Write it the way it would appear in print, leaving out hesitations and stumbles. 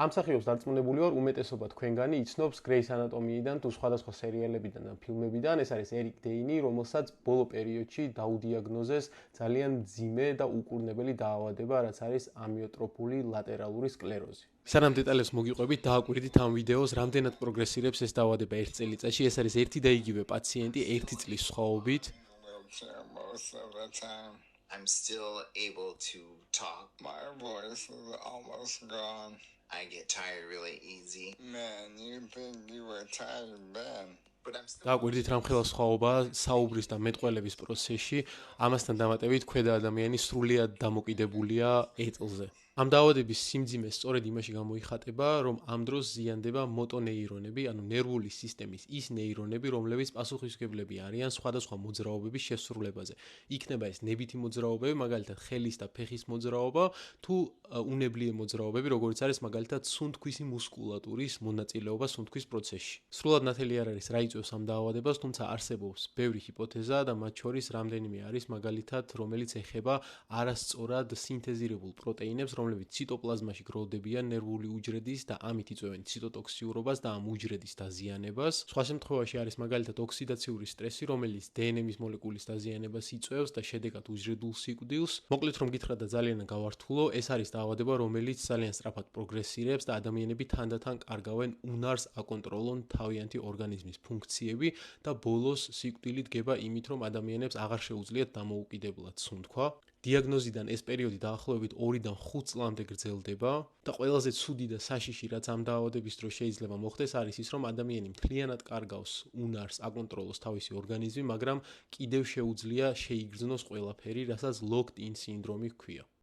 ამ მსახიობს დარწმუნებული ვარ, უმეტესობა თქვენგანი იცნობს Grey's Anatomy-დან თუ სხვადასხვა სერიალებიდან და ფილმებიდან. ეს არის ერიკ დეინი, რომელსაც ბოლო პერიოდში დაუდიაგნოზეს ძალიან მძიმე და უკურნებელი დაავადება, რაც არის ამიოტროფული ლატერალური სკლეროზი. სანამ დეტალებს მოგიყვებით, დააკვირდით ამ ვიდეოს, რამდენად პროგრესირებს ეს დაავადება ერთ წელიწადში. ეს არის ერთი და იგივე პაციენტი ერთი წლის სხვაობით. I'm still able to talk. My voice is almost gone. I get tired really easy. Man, you think you were tired then? დააკვირდით რამ ხელა სხვაობა საუბრის და მეტყველების პროცესში, ამასთან დამატებით ქვედა ადამიანი სრულიად დამოკიდებულია ეტლზე. ამ დაავადების სიმძიმე სწორედ იმაში გამოიხატება, რომ ამ დროს ზიანდება მოტონეირონები, ანუ ნერვული სისტემის ის ნეირონები, რომლებიც პასუხისმგებლები არიან სხვადასხვა მოძრაობების შესრულებაზე. იქნება ეს ნებითი მოძრაობები, მაგალითად ხელის და ფეხის მოძრაობა, თუ უნებლიე მოძრაობები, როგორც არის მაგალითად სუნთქვისი მუსკულატურის მონაწილეობა სუნთქვის პროცესში. სრულად ნათელი არ არის რა იწვევს ამ დაავადებას, თუმცა არსებობს ბევრი ჰიპოთეზა და მათ შორის რამდენიმე არის მაგალითად, რომელიც ეხება არასწორად სინთეზირებულ პროტეინებს, რომლებიც ციტოპლაზმაში გროვდებიან ნერვული უჯრედის და ამით იწვევენ ციტოტოქსიურობას და ამ უჯრედის დაზიანებას. სხვა შემთხვევაში არის მაგალითად ოქსიდაციური სტრესი, რომელიც დნმ-ის მოლეკულის დაზიანებას იწვევს და შედეგად უჯრედულ სიკვდილს. მოკლედ რომ გითხრათ და ძალიან გავართულო, ეს არის დაავადება, რომელიც ძალიან სწრაფად პროგრესირებს და ადამიანები თანდათან კარგავენ უნარს აკონტროლონ თავიანთი ორგანიზმის ფუნქციები და ბოლოს სიკვდილი დგება იმით, რომ ადამიანებს აღარ შეუძლიათ დამოუკიდებლად სუნთქვა. დიაგნოზიდან ეს პერიოდი დაახლოებით 2-დან 5 წლამდე გრძელდება და ყველაზე ცუდი და საშიში რაც ამ დაავადების დროს შეიძლება მოხდეს არის ის, რომ ადამიანი მთლიანად კარგავს უნარს აკონტროლოს თავისი ორგანიზმი, მაგრამ კიდევ შეუძლია შეიგრძნოს ყველაფერი, რასაც locked-in სინდრომი ჰქვია.